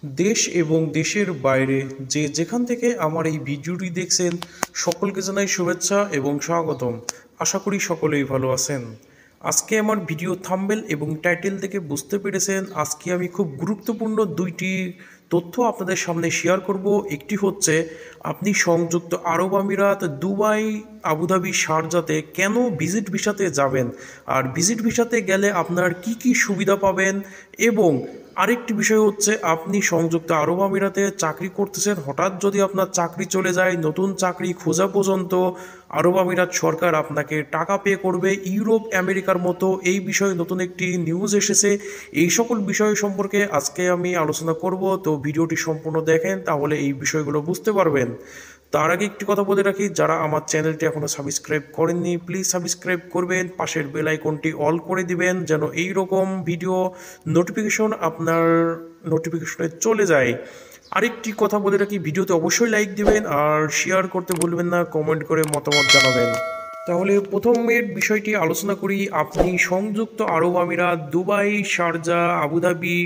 দেশ এবং দেশের বাইরে যে যেখান থেকে আমার এই ভিডিওটি দেখছেন সকলকে জানাই শুভেচ্ছা এবং স্বাগতম। আশা করি সকলেই ভালো আছেন। আজকে আমার ভিডিও থাম্বনেল এবং টাইটেল থেকে বুঝতে পেরেছেন আজকে আমি খুব গুরুত্বপূর্ণ দুইটি তথ্য আপনাদের সামনে শেয়ার করব। একটি হচ্ছে আপনি সংযুক্ত আরব আমিরাত, দুবাই, আবুধাবি, শারজাতে কেন ভিজিট ভিসাতে যাবেন, আর ভিজিট ভিসাতে গেলে আপনার কি কি সুবিধা পাবেন, এবং আরেকটি বিষয় হচ্ছে আপনি সংযুক্ত আরব আমিরাতে চাকরি করতেছেন, হঠাৎ যদি আপনার চাকরি চলে যায়, নতুন চাকরি খোঁজা পর্যন্ত আরব আমিরাত সরকার আপনাকে টাকা পে করবে ইউরোপ আমেরিকার মতো। এই বিষয়ে নতুন একটি নিউজ এসেছে। এই সকল বিষয় সম্পর্কে আজকে আমি আলোচনা করব, তো ভিডিওটি সম্পূর্ণ দেখেন তাহলে এই বিষয়গুলো বুঝতে পারবেন। তার আগে একটি কথা বলে রাখি, যারা আমার চ্যানেলটি এখনও সাবস্ক্রাইব করেননি প্লিজ সাবস্ক্রাইব করবেন, পাশের বেল আইকনটি অল করে দিবেন যেন এই রকম ভিডিও নোটিফিকেশন আপনার নোটিফিকেশনে চলে যায়। আরেকটি কথা বলে রাখি, ভিডিওতে অবশ্যই লাইক দিবেন আর শেয়ার করতে ভুলবেন না, কমেন্ট করে মতামত জানাবেন। তাহলে প্রথমের বিষয়টি আলোচনা করি। আপনি সংযুক্ত আরব আমিরাত, দুবাই, শারজাহ, আবুধাবি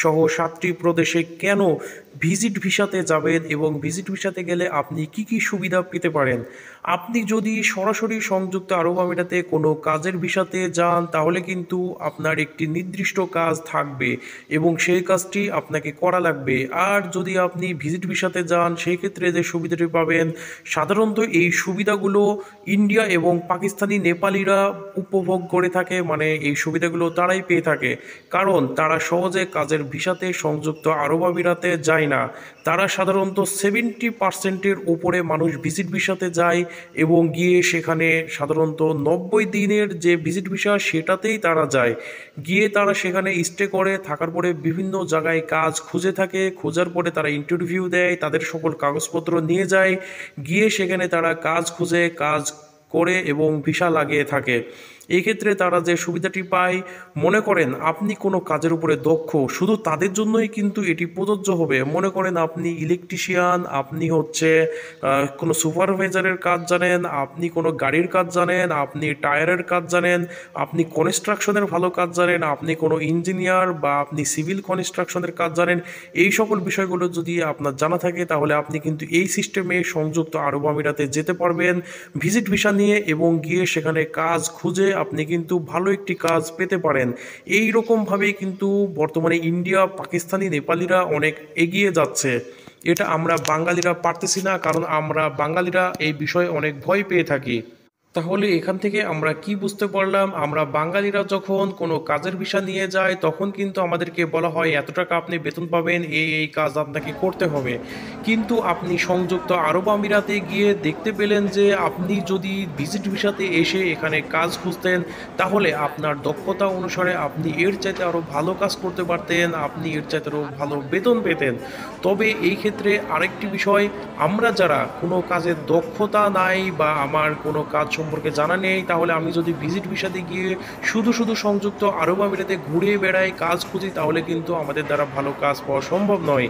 সহ 7টি প্রদেশে কেন ভিজিট ভিসাতে যাবেন এবং ভিজিট ভিসাতে গেলে আপনি কি কি সুবিধা পেতে পারেন। আপনি যদি সরাসরি সংযুক্ত আরব আমিরাতে কোনো কাজের ভিসাতে যান তাহলে কিন্তু আপনার একটি নির্দিষ্ট কাজ থাকবে এবং সেই কাজটি আপনাকে করা লাগবে। আর যদি আপনি ভিজিট ভিসাতে যান সেই ক্ষেত্রে যে সুবিধাটি পাবেন, সাধারণত এই সুবিধাগুলো ইন্ডিয়া এবং পাকিস্তানি নেপালিরা উপভোগ করে থাকে, মানে এই সুবিধাগুলো তারাই পেয়ে থাকে, কারণ তারা সহজে কাজের ভিসাতে সংযুক্ত আরব আমিরাতে যায় না। তারা সাধারণত 70%-এর উপরে মানুষ ভিজিট ভিসাতে যায় এবং গিয়ে সেখানে সাধারণত 90 দিনের যে ভিজিট ভিসা সেটাতেই তারা যায়। গিয়ে তারা সেখানে স্টে করে, থাকার পরে বিভিন্ন জায়গায় কাজ খুঁজে থাকে, খোঁজার পরে তারা ইন্টারভিউ দেয়, তাদের সকল কাগজপত্র নিয়ে যায়, গিয়ে সেখানে তারা কাজ খুঁজে কাজ করে এবং ভিসা লাগিয়ে থাকে। এই ক্ষেত্রে তারা যে সুবিধাটি পায়, মনে করেন আপনি কোনো কাজের উপরে দক্ষ, শুধু তাদের জন্যই কিন্তু এটি প্রযোজ্য হবে। মনে করেন আপনি ইলেকট্রিশিয়ান, আপনি হচ্ছে কোনো সুপারভাইজারের কাজ জানেন, আপনি কোনো গাড়ির কাজ জানেন, আপনি টায়ারের কাজ জানেন, আপনি কনস্ট্রাকশনের ভালো কাজ জানেন, আপনি কোনো ইঞ্জিনিয়ার বা আপনি সিভিল কনস্ট্রাকশনের কাজ জানেন। এই সকল বিষয়গুলো যদি আপনার জানা থাকে তাহলে আপনি কিন্তু এই সিস্টেমে সংযুক্ত আরব আমিরাতে যেতে পারবেন ভিজিট ভিসা নিয়ে এবং গিয়ে সেখানে কাজ খুঁজে আপনি কিন্তু ভালো একটি কাজ পেতে পারেন। এই রকমভাবেই কিন্তু বর্তমানে ইন্ডিয়া, পাকিস্তানি, নেপালিরা অনেক এগিয়ে যাচ্ছে। এটা আমরা বাঙালিরা পারতেছি না, কারণ আমরা বাঙালিরা এই বিষয়ে অনেক ভয় পেয়ে থাকি। তাহলে এখান থেকে আমরা কি বুঝতে পারলাম, আমরা বাঙালিরা যখন কোনো কাজের ভিসা নিয়ে যায় তখন কিন্তু আমাদেরকে বলা হয় এত টাকা আপনি বেতন পাবেন, এই কাজ আপনাকে করতে হবে। কিন্তু আপনি সংযুক্ত আরব আমিরাতে গিয়ে দেখতে পেলেন যে আপনি যদি ভিজিট ভিসাতে এসে এখানে কাজ খুঁজতেন তাহলে আপনার দক্ষতা অনুসারে আপনি এর চাইতে আরও ভালো কাজ করতে পারতেন, আপনি এর চাইতে আরও ভালো বেতন পেতেন। তবে এই ক্ষেত্রে আরেকটি বিষয়, আমরা যারা কোনো কাজের দক্ষতা নাই বা আমার কোনো কাজ সম্পর্কে জানা নেই, তাহলে আমি যদি ভিজিট ভিসাতে গিয়ে শুধু সংযুক্ত আরব আমিরাতে ঘুরে বেড়াই, কাজ খুঁজি, তাহলে কিন্তু আমাদের দ্বারা ভালো কাজ পাওয়া সম্ভব নয়।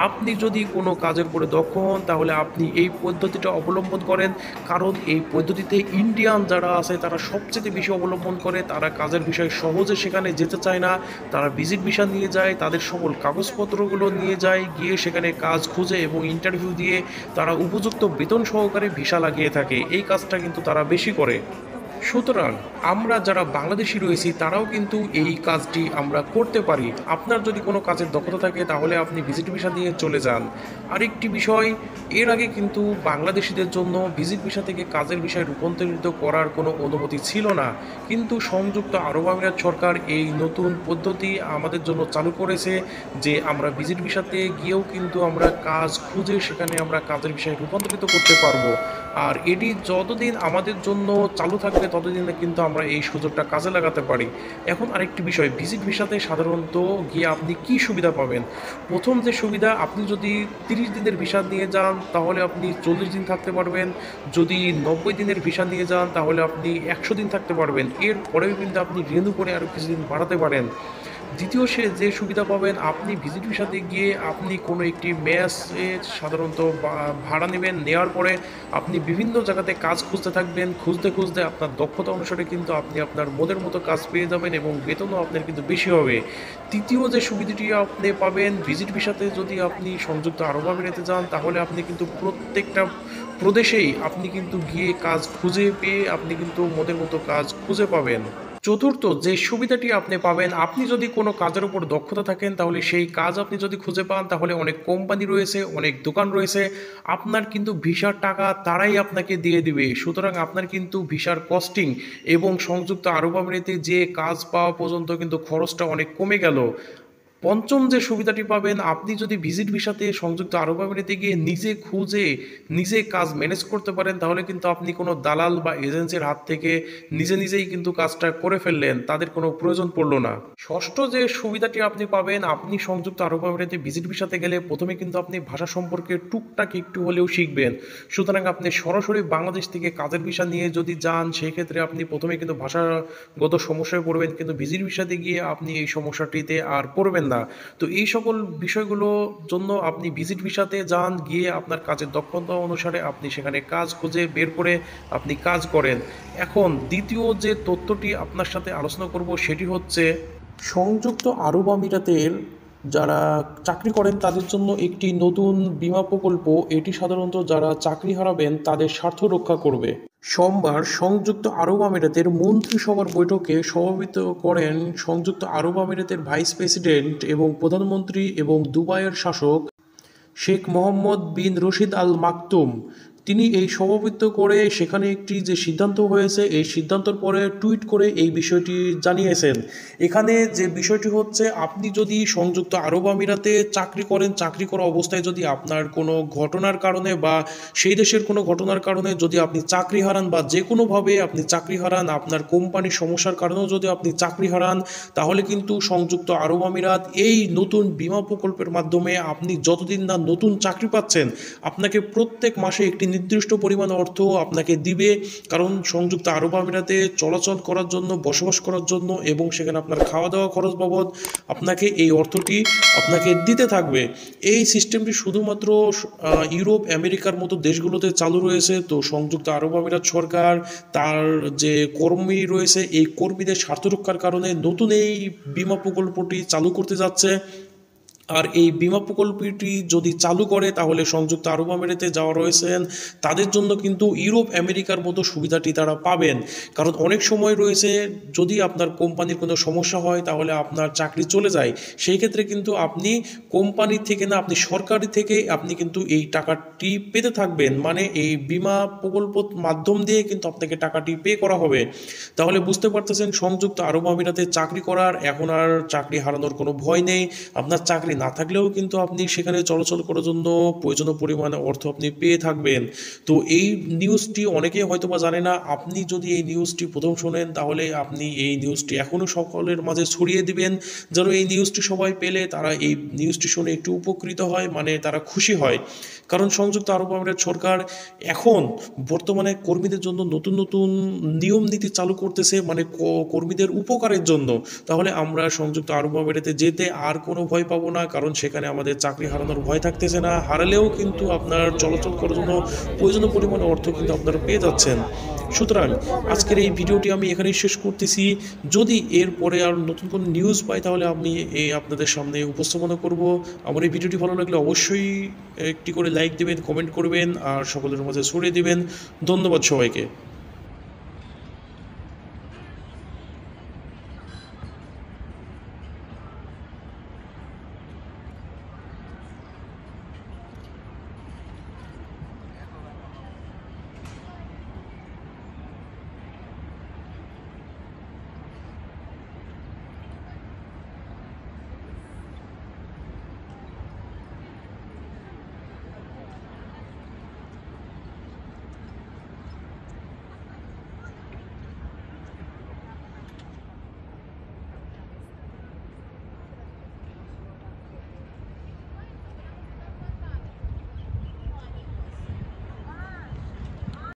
আপনি যদি কোনো কাজের উপরে দক্ষ হন তাহলে আপনি এই পদ্ধতিটা অবলম্বন করেন, কারণ এই পদ্ধতিতে ইন্ডিয়ান যারা আছে তারা সবচেয়ে বেশি অবলম্বন করে। তারা কাজের বিষয়ে সহজে সেখানে যেতে চায় না, তারা ভিজিট ভিসা নিয়ে যায়, তাদের সকল কাগজপত্রগুলো নিয়ে যায়, গিয়ে সেখানে কাজ খুঁজে এবং ইন্টারভিউ দিয়ে তারা উপযুক্ত বেতন সহকারে ভিসা লাগিয়ে থাকে। এই কাজটা কিন্তু তারা বেশি করে। সুতরাং আমরা যারা বাংলাদেশি রয়েছি তারাও কিন্তু এই কাজটি আমরা করতে পারি। আপনার যদি কোনো কাজের দক্ষতা থাকে তাহলে আপনি ভিজিট ভিসা দিয়ে চলে যান। আরেকটি বিষয়, এর আগে কিন্তু বাংলাদেশিদের জন্য ভিজিট ভিসা থেকে কাজের বিষয়ে রূপান্তরিত করার কোনো অনুমতি ছিল না, কিন্তু সংযুক্ত আরব আমিরাত সরকার এই নতুন পদ্ধতি আমাদের জন্য চালু করেছে যে আমরা ভিজিট ভিসাতে গিয়েও কিন্তু আমরা কাজ খুঁজে সেখানে আমরা কাজের বিষয়ে রূপান্তরিত করতে পারবো। আর এটি যতদিন আমাদের জন্য চালু থাকবে ততদিন কিন্তু আমরা এই সুযোগটা কাজে লাগাতে পারি। এখন আরেকটি বিষয়, ভিজিট ভিসাতে সাধারণত গিয়ে আপনি কি সুবিধা পাবেন। প্রথম যে সুবিধা, আপনি যদি 30 দিনের ভিসা নিয়ে যান তাহলে আপনি 40 দিন থাকতে পারবেন, যদি 90 দিনের ভিসা নিয়ে যান তাহলে আপনি 100 দিন থাকতে পারবেন। এরপরেও কিন্তু আপনি রিনিউ করে আরও কিছুদিন বাড়াতে পারেন। দ্বিতীয় যে সুবিধা পাবেন, আপনি ভিজিট ভিসাতে গিয়ে আপনি কোনো একটি মেসের সাধারণত ভাড়া নেবেন, নেওয়ার পরে আপনি বিভিন্ন জায়গাতে কাজ খুঁজতে থাকবেন, খুঁজতে খুঁজতে আপনার দক্ষতা অনুসারে কিন্তু আপনি আপনার মনের মতো কাজ পেয়ে যাবেন এবং বেতনও আপনার কিন্তু বেশি হবে। তৃতীয় যে সুবিধাটি আপনি পাবেন, ভিজিট ভিসাতে যদি আপনি সংযুক্ত আরব আমিরাতে যান তাহলে আপনি কিন্তু প্রত্যেকটা প্রদেশেই আপনি কিন্তু গিয়ে কাজ খুঁজে পেয়ে আপনি কিন্তু মনের মতো কাজ খুঁজে পাবেন। চতুর্থ যে সুবিধাটি আপনি পাবেন, আপনি যদি কোনো কাজের উপর দক্ষতা থাকেন তাহলে সেই কাজ আপনি যদি খুঁজে পান তাহলে অনেক কোম্পানি রয়েছে, অনেক দোকান রয়েছে, আপনার কিন্তু ভিসার টাকা তারাই আপনাকে দিয়ে দিবে। সুতরাং আপনার কিন্তু ভিসার কস্টিং এবং সংযুক্ত আরব আমিরাতে যে কাজ পাওয়া পর্যন্ত কিন্তু খরচটা অনেক কমে গেল। পঞ্চম যে সুবিধাটি পাবেন, আপনি যদি ভিজিট ভিসাতে সংযুক্ত আরব আমিরাতে গিয়ে নিজে খুঁজে নিজে কাজ ম্যানেজ করতে পারেন তাহলে কিন্তু আপনি কোনো দালাল বা এজেন্সির হাত থেকে নিজেই কিন্তু কাজটা করে ফেললেন, তাদের কোনো প্রয়োজন পড়লো না। ষষ্ঠ যে সুবিধাটি আপনি পাবেন, আপনি সংযুক্ত আরব আমিরাতে ভিজিট ভিসাতে গেলে প্রথমে কিন্তু আপনি ভাষা সম্পর্কে টুকটাক একটু হলেও শিখবেন। সুতরাং আপনি সরাসরি বাংলাদেশ থেকে কাজের ভিসা নিয়ে যদি যান সেই ক্ষেত্রে আপনি প্রথমে কিন্তু ভাষাগত সমস্যায় পড়বেন, কিন্তু ভিজিট ভিসাতে গিয়ে আপনি এই সমস্যাটিতে আর পড়বেন না। তো এই সকল বিষয়গুলোর জন্য আপনি ভিজিট ভিসাতে যান, গিয়ে আপনার কাজের দক্ষতা অনুসারে আপনি সেখানে কাজ খুঁজে বের করে আপনি কাজ করেন। এখন দ্বিতীয় যে তথ্যটি আপনার সাথে আলোচনা করব সেটি হচ্ছে সংযুক্ত আরব আমিরাতের যারা চাকরি করেন তাদের জন্য একটি নতুন বীমা প্রকল্প। এটি সাধারণত যারা চাকরি হারাবেন তাদের স্বার্থ রক্ষা করবে। সোমবার সংযুক্ত আরব আমিরাতের মন্ত্রিসভার বৈঠকে সভাপতিত্ব করেন সংযুক্ত আরব আমিরাতের ভাইস প্রেসিডেন্ট এবং প্রধানমন্ত্রী এবং দুবাইয়ের শাসক শেখ মোহাম্মদ বিন রশিদ আল মাকতুম। তিনি এই সভাপতিত্ব করে সেখানে একটি যে সিদ্ধান্ত হয়েছে এই সিদ্ধান্তের পরে টুইট করে এই বিষয়টি জানিয়েছেন। এখানে যে বিষয়টি হচ্ছে, আপনি যদি সংযুক্ত আরব আমিরাতে চাকরি করেন, চাকরি করা অবস্থায় যদি আপনার কোনো ঘটনার কারণে বা সেই দেশের কোনো ঘটনার কারণে যদি আপনি চাকরি হারান বা যে কোনোভাবে আপনি চাকরি হারান, আপনার কোম্পানির সমস্যার কারণেও যদি আপনি চাকরি হারান, তাহলে কিন্তু সংযুক্ত আরব আমিরাত এই নতুন বীমা প্রকল্পের মাধ্যমে আপনি যতদিন না নতুন চাকরি পাচ্ছেন আপনাকে প্রত্যেক মাসে একটি নির্দিষ্ট পরিমাণ অর্থ আপনাকে দিবে। কারণ সংযুক্ত আরব আমিরাতে চলাচল করার জন্য, বসবাস করার জন্য এবং সেখানে আপনার খাওয়া দাওয়া খরচ বাবদ আপনাকে এই অর্থটি আপনাকে দিতে থাকবে। এই সিস্টেমটি শুধুমাত্র ইউরোপ আমেরিকার মতো দেশগুলোতে চালু রয়েছে। তো সংযুক্ত আরব আমিরাত সরকার তার যে কর্মী রয়েছে এই কর্মীদের স্বার্থ রক্ষার কারণে নতুন এই বীমা প্রকল্পটি চালু করতে যাচ্ছে। আর এই বীমা প্রকল্পটি যদি চালু করে তাহলে সংযুক্ত আরব আমিরাতে যাওয়া রয়েছেন তাদের জন্য কিন্তু ইউরোপ আমেরিকার মতো সুবিধাটি তারা পাবেন। কারণ অনেক সময় রয়েছে যদি আপনার কোম্পানির কোনো সমস্যা হয় তাহলে আপনার চাকরি চলে যায়, সেই ক্ষেত্রে কিন্তু আপনি কোম্পানি থেকে না, আপনি সরকারি থেকে আপনি কিন্তু এই টাকাটি পেতে থাকবেন। মানে এই বীমা প্রকল্প মাধ্যম দিয়ে কিন্তু আপনাকে টাকাটি পে করা হবে। তাহলে বুঝতে পারতেছেন সংযুক্ত আরব আমিরাতে চাকরি করার এখন আর চাকরি হারানোর কোনো ভয় নেই। আপনার চাকরি না থাকলেও কিন্তু আপনি সেখানে চলাচল করার জন্য প্রয়োজনীয় পরিমাণে অর্থ আপনি পেয়ে থাকবেন। তো এই নিউজটি অনেকেই হয়তো বা জানে না। আপনি যদি এই নিউজটি প্রথম শোনেন তাহলে আপনি এই নিউজটি এখনও সকলের মাঝে ছড়িয়ে দিবেন, যেন এই নিউজটি সবাই পেলে তারা এই নিউজটি শুনে একটু উপকৃত হয়, মানে তারা খুশি হয়। কারণ সংযুক্ত আরব আমিরাত সরকার এখন বর্তমানে কর্মীদের জন্য নতুন নতুন নিয়ম নীতি চালু করতেছে, মানে কর্মীদের উপকারের জন্য। তাহলে আমরা সংযুক্ত আরব আমিরাতে যেতে আর কোনো ভয় পাবো না, কারণ সেখানে আমাদের চাকরি হারানোর ভয় থাকতেছে না। হারালেও কিন্তু আপনার চলাচল করার জন্য প্রয়োজনীয় পরিমাণে অর্থ কিন্তু আপনারা পেয়ে যাচ্ছেন। সুতরাং আজকের এই ভিডিওটি আমি এখানেই শেষ করতেছি। যদি এরপরে আর নতুন কোনো নিউজ পাই তাহলে আমি আপনাদের সামনে উপস্থাপনা করব। আমার এই ভিডিওটি ভালো লাগলে অবশ্যই একটি করে লাইক দেবেন, কমেন্ট করবেন আর সকলের মাঝে ছড়িয়ে দেবেন। ধন্যবাদ সবাইকে।